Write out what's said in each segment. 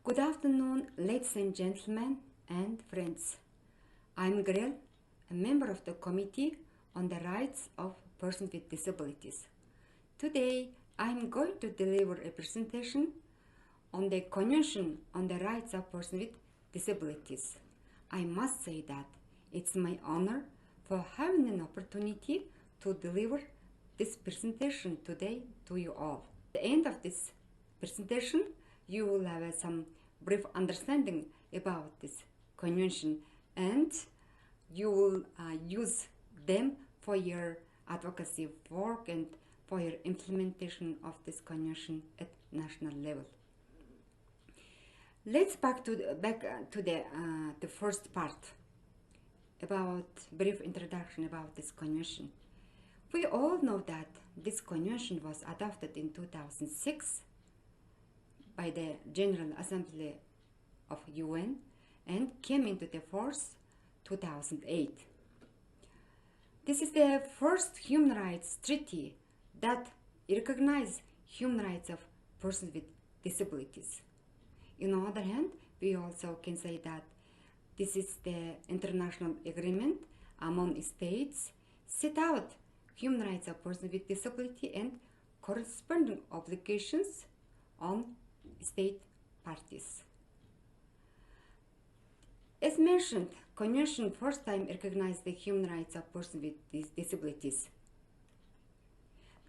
Good afternoon, ladies and gentlemen and friends. I'm Gerel, a member of the Committee on the Rights of Persons with Disabilities. Today, I'm going to deliver a presentation on the Convention on the Rights of Persons with Disabilities. I must say that it's my honor for having an opportunity to deliver this presentation today to you all. At the end of this presentation, you will have some brief understanding about this convention, and you will use them for your advocacy work and for your implementation of this convention at national level. Let's back to the first part about brief introduction about this convention. We all know that this convention was adopted in 2006 by the General Assembly of UN and came into the force 2008. This is the first human rights treaty that recognizes human rights of persons with disabilities. On the other hand, we also can say that this is the international agreement among states set out human rights of persons with disability and corresponding obligations on state parties. As mentioned, Convention first time recognized the human rights of persons with disabilities.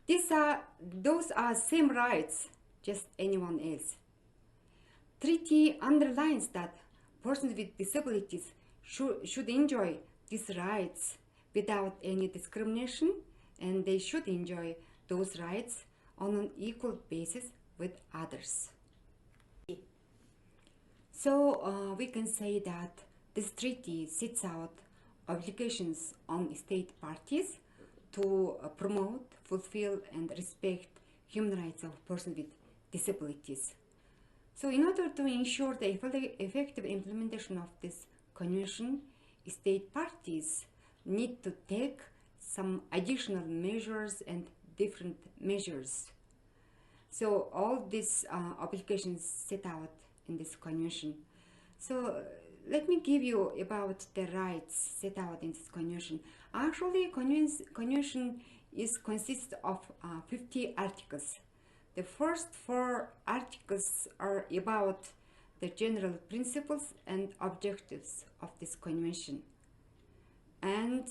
Those are same rights, just anyone else. Treaty underlines that persons with disabilities should enjoy these rights without any discrimination, and they should enjoy those rights on an equal basis with others. So we can say that this treaty sets out obligations on state parties to promote, fulfill, and respect human rights of persons with disabilities. So in order to ensure the effective implementation of this convention, state parties need to take some additional measures and different measures. So all these obligations set out in this convention. So let me give you about the rights set out in this convention. Actually, convention consists of 50 articles. The first 4 articles are about the general principles and objectives of this convention. And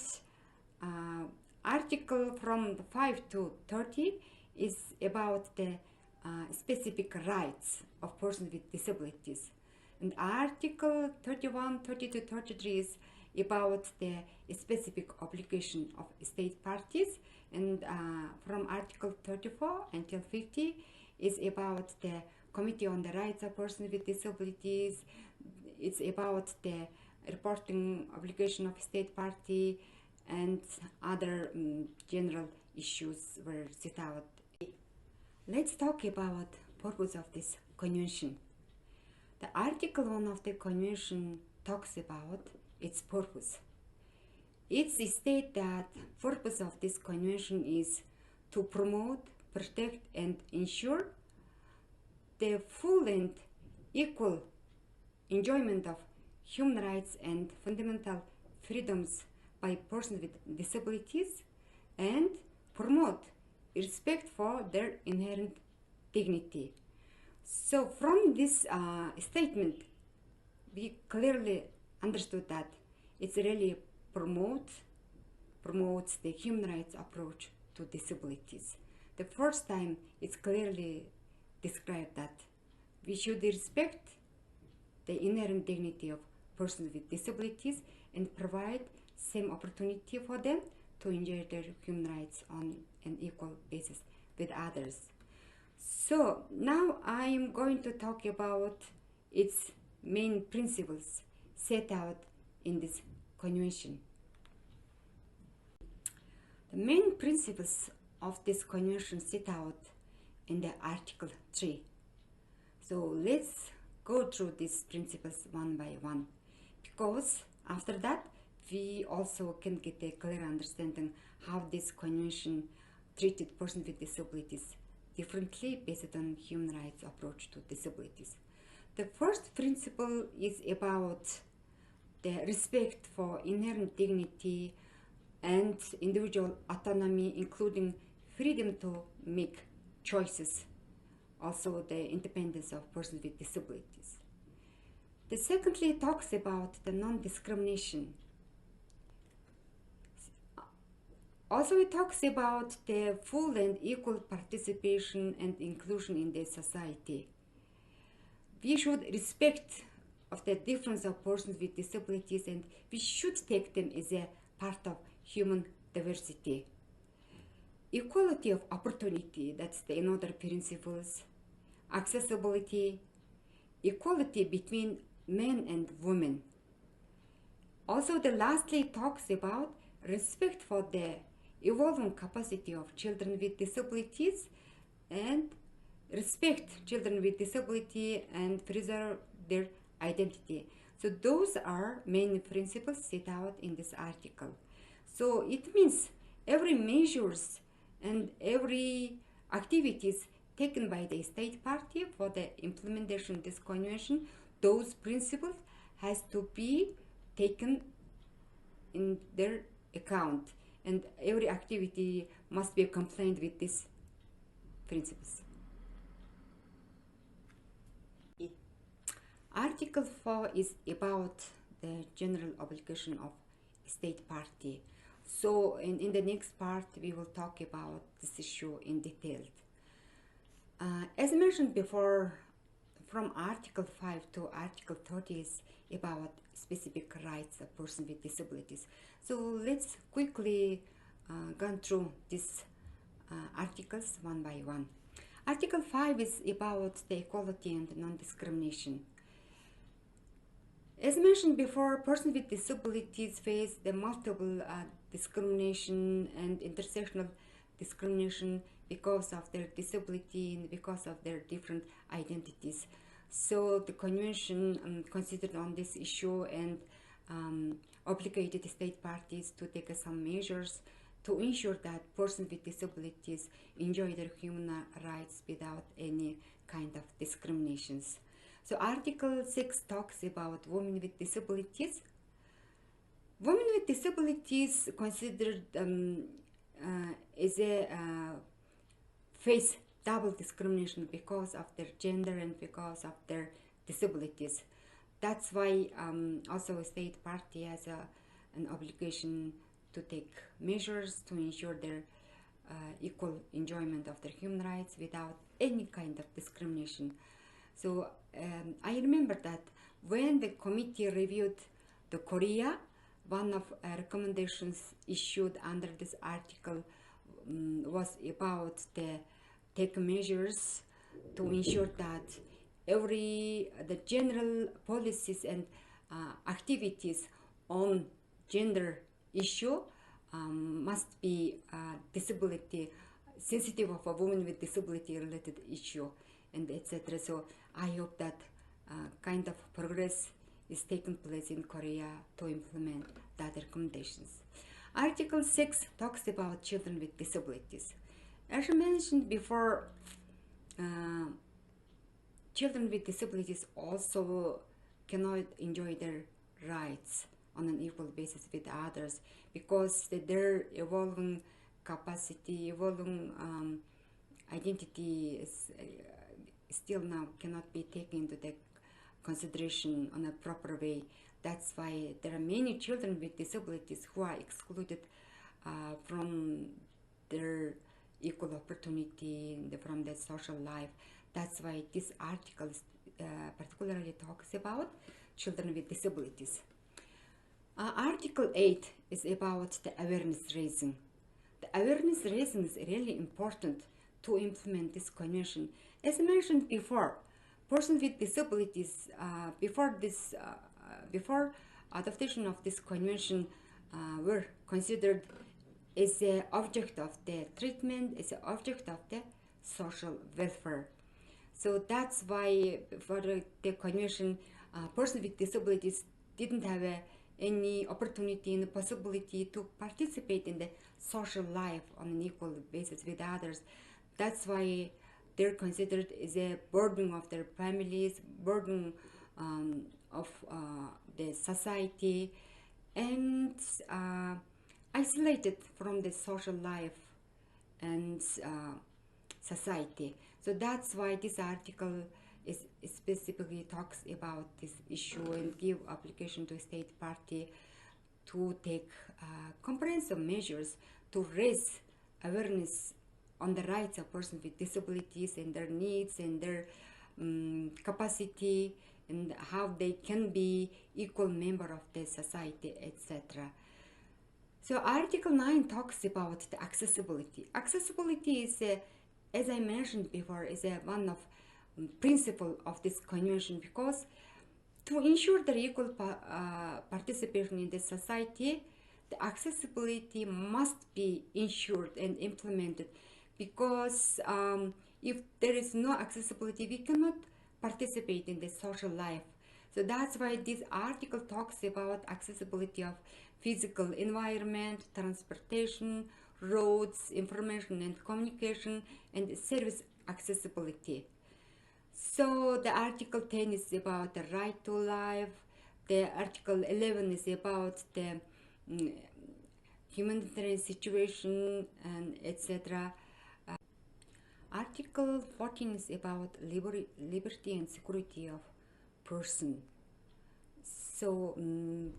article from 5 to 30 is about the specific rights of persons with disabilities. And article 31, 32, 33 is about the specific obligation of state parties, and from article 34 until 50 is about the Committee on the Rights of Persons with Disabilities. It's about the reporting obligation of state party, and other general issues were set out. Let's talk about purpose of this convention. The Article 1 of the convention talks about its purpose. It states that purpose of this convention is to promote, protect, and ensure the full and equal enjoyment of human rights and fundamental freedoms by persons with disabilities, and promote respect for their inherent dignity. So from this statement, we clearly understood that it really promotes the human rights approach to disabilities. The first time it's clearly described that we should respect the inherent dignity of persons with disabilities and provide same opportunity for them to enjoy their human rights on an equal basis with others. So now I am going to talk about its main principles set out in this convention. The main principles of this convention set out in the Article 3. So let's go through these principles one by one, because after that we also can get a clear understanding how this convention treated persons with disabilities differently based on human rights approach to disabilities. The first principle is about the respect for inherent dignity and individual autonomy, including freedom to make choices, also the independence of persons with disabilities. The secondly talks about the non-discrimination. Also it talks about the full and equal participation and inclusion in the society. We should respect of the difference of persons with disabilities, and we should take them as a part of human diversity. Equality of opportunity, that's the another principles. Accessibility, equality between men and women. Also the lastly talks about respect for the evolving capacity of children with disabilities and respect children with disability and preserve their identity. So those are main principles set out in this article. So it means every measures and every activities taken by the state party for the implementation of this convention, those principles has to be taken in their account, and every activity must be compliant with these principles. Article 4 is about the general obligation of state party. So in the next part we will talk about this issue in detail. As mentioned before, from Article 5 to Article 30 is about specific rights of persons with disabilities. So let's quickly go through these articles one by one. Article 5 is about the equality and non-discrimination. As mentioned before, persons with disabilities face the multiple discrimination and intersectional discrimination because of their disability and because of their different identities. So the convention considered on this issue and obligated state parties to take some measures to ensure that persons with disabilities enjoy their human rights without any kind of discriminations. So Article 6 talks about women with disabilities. Women with disabilities considered as a face double discrimination because of their gender and because of their disabilities. That's why also a state party has an obligation to take measures to ensure their equal enjoyment of their human rights without any kind of discrimination. So I remember that when the committee reviewed the Korea, one of recommendations issued under this article was about the take measures to ensure that the general policies and activities on gender issue must be disability sensitive of a woman with disability related issue and etc. So I hope that kind of progress is taking place in Korea to implement that recommendations. Article 6 talks about children with disabilities. As I mentioned before, children with disabilities also cannot enjoy their rights on an equal basis with others because their evolving capacity, evolving identity is still now cannot be taken into the consideration on a proper way. That's why there are many children with disabilities who are excluded from their equal opportunity from their social life. That's why this article particularly talks about children with disabilities. Article 8 is about the awareness raising. The awareness raising is really important to implement this convention. As mentioned before, persons with disabilities before adoption of this convention were considered as the object of the treatment, as the object of the social welfare. So that's why for the convention, persons with disabilities didn't have any opportunity and possibility to participate in the social life on an equal basis with others. That's why they're considered as a burden of their families, burden of the society, and isolated from the social life and society. So that's why this article is specifically talks about this issue and give application to state party to take comprehensive measures to raise awareness on the rights of persons with disabilities and their needs and their capacity and how they can be equal member of the society, etc. So Article 9 talks about the accessibility. Accessibility is, as I mentioned before, is one of principle of this convention, because to ensure the equal participation in the society, the accessibility must be ensured and implemented, because if there is no accessibility, we cannot participate in the social life. So that's why this article talks about accessibility of physical environment, transportation, roads, information and communication, and service accessibility. So the Article 10 is about the right to life, the Article 11 is about the humanitarian situation, and etc. Article 14 is about liberty and security of person. So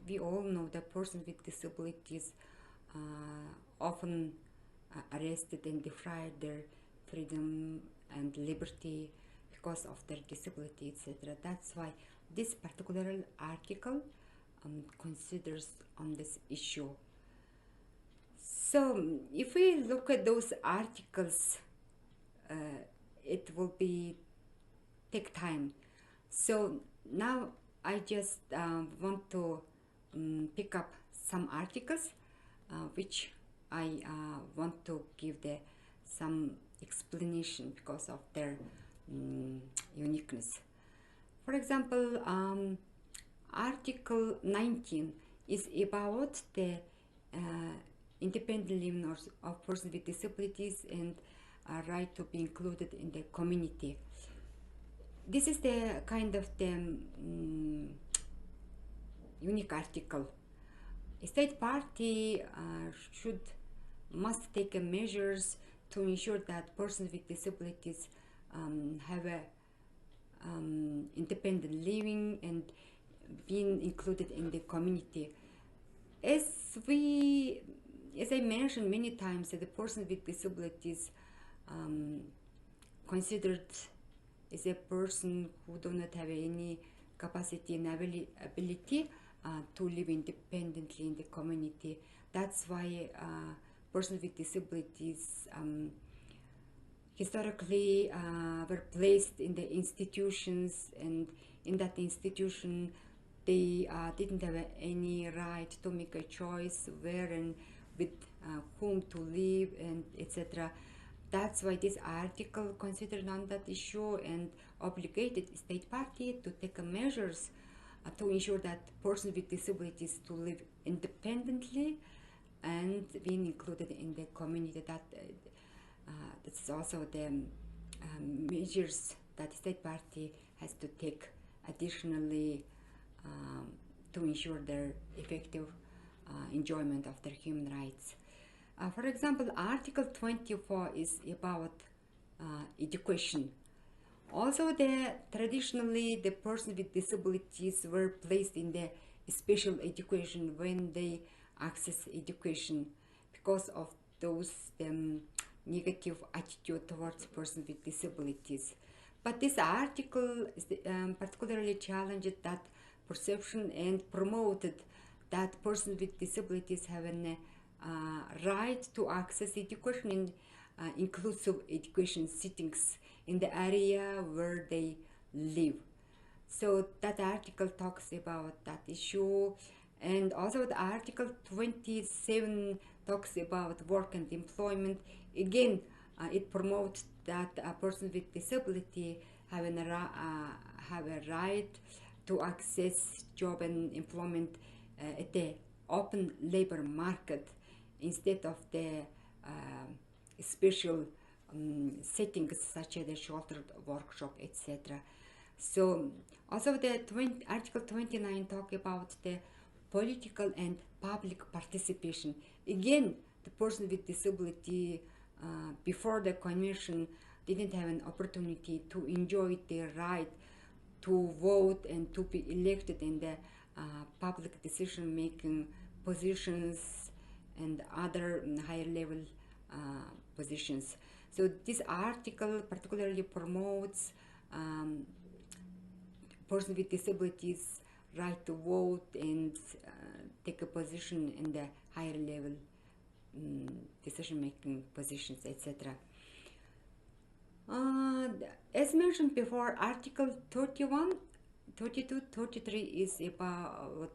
we all know that persons with disabilities often arrested and deprived their freedom and liberty because of their disability, etc. That's why this particular article considers on this issue. So if we look at those articles, it will take time. So now I just want to pick up some articles which I want to give some explanation because of their uniqueness. For example, Article 19 is about the independent living of persons with disabilities and right to be included in the community. This is the kind of the unique article. A state party must take measures to ensure that persons with disabilities have a independent living and being included in the community. As I mentioned many times, the persons with disabilities considered as a person who do not have any capacity and ability to live independently in the community. That's why persons with disabilities historically were placed in the institutions, and in that institution they didn't have any right to make a choice where and with whom to live, and etc. That's why this article considered on that issue and obligated state party to take measures to ensure that persons with disabilities to live independently and being included in the community. That's also the measures that state party has to take additionally to ensure their effective enjoyment of their human rights. For example, Article 24 is about education. Also, traditionally the persons with disabilities were placed in the special education when they access education because of those negative attitude towards persons with disabilities. But this article is particularly challenged that perception and promoted that persons with disabilities have a right to access education in inclusive education settings in the area where they live. So that article talks about that issue, and also the Article 27 talks about work and employment. Again, it promotes that a person with disability have a right to access job and employment at the open labor market instead of the special settings such as the sheltered workshop, etc. So also the Article 29 talk about the political and public participation. Again, the person with disability before the convention didn't have an opportunity to enjoy their right to vote and to be elected in the public decision-making positions and other higher level positions. So this article particularly promotes person with disabilities right to vote and take a position in the higher level decision-making positions, etc. As mentioned before, Article 31, 32, 33 is about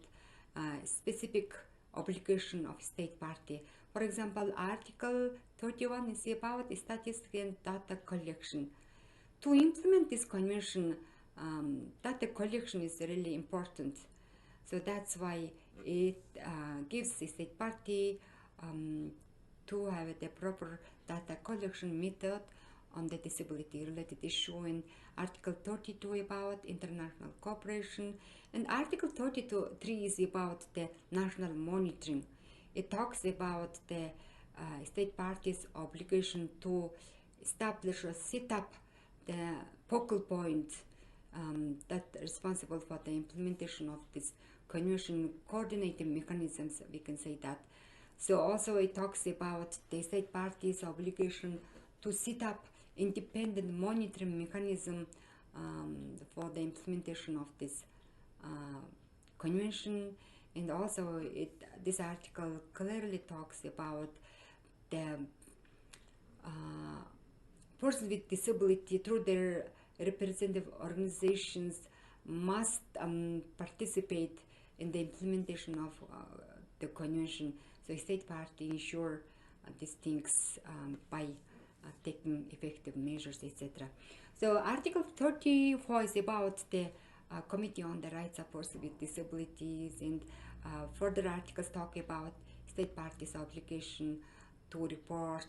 specific obligation of state party. For example, Article 31 is about statistics and data collection. To implement this convention, data collection is really important. So that's why it gives the state party to have the proper data collection method on the disability related issue. In Article 32 about international cooperation, and Article 33 is about the national monitoring. It talks about the state parties' obligation to establish or set up the focal point that are responsible for the implementation of this convention, coordinating mechanisms, we can say that. So also it talks about the state parties' obligation to set up independent monitoring mechanism for the implementation of this convention. And also this article clearly talks about the persons with disability through their representative organizations must participate in the implementation of the convention. So state party ensure these things by taking effective measures, etc. So Article 34 is about the Committee on the Rights of Persons with Disabilities, and further articles talk about state parties' obligation to report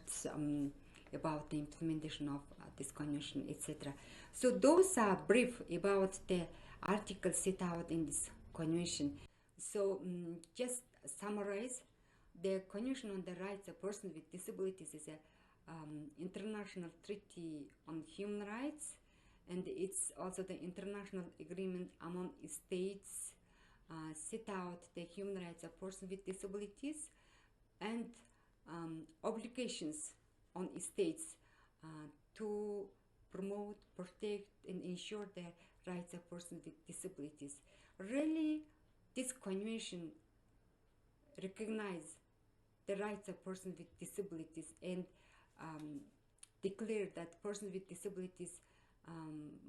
about the implementation of this convention, etc. So those are brief about the articles set out in this convention. So just summarize, the Convention on the Rights of Persons with Disabilities is a international treaty on human rights, and it's also the international agreement among states set out the human rights of persons with disabilities and obligations on states to promote, protect, and ensure the rights of persons with disabilities. Really, this convention recognizes the rights of persons with disabilities and declare that persons with disabilities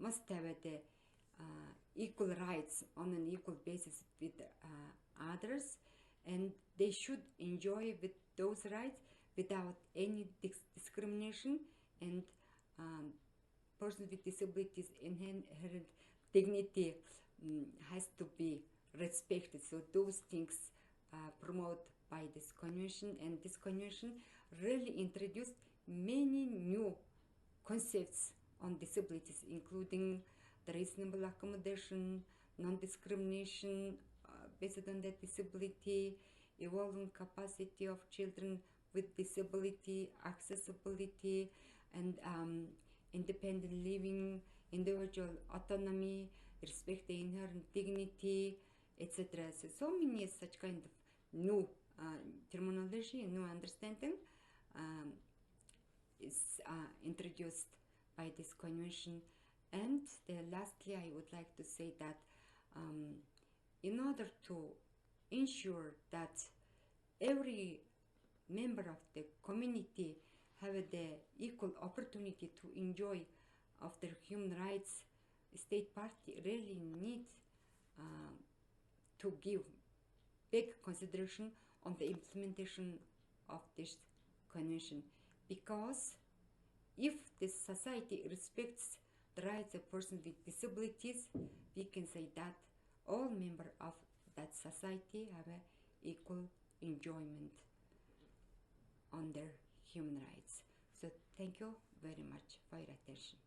must have the equal rights on an equal basis with others, and they should enjoy with those rights without any discrimination, and persons with disabilities inherent dignity has to be respected. So those things promote by this convention, and this convention really introduced many new concepts on disabilities, including the reasonable accommodation, non-discrimination based on the disability, evolving capacity of children with disability, accessibility, and independent living, individual autonomy, respect the inherent dignity, etc. So many such kind of new terminology and new understanding is introduced by this convention. And lastly, I would like to say that in order to ensure that every member of the community have the equal opportunity to enjoy of their human rights, state party really need to give big consideration on the implementation of this convention, because if the society respects the rights of persons with disabilities, we can say that all members of that society have an equal enjoyment on their human rights. So thank you very much for your attention.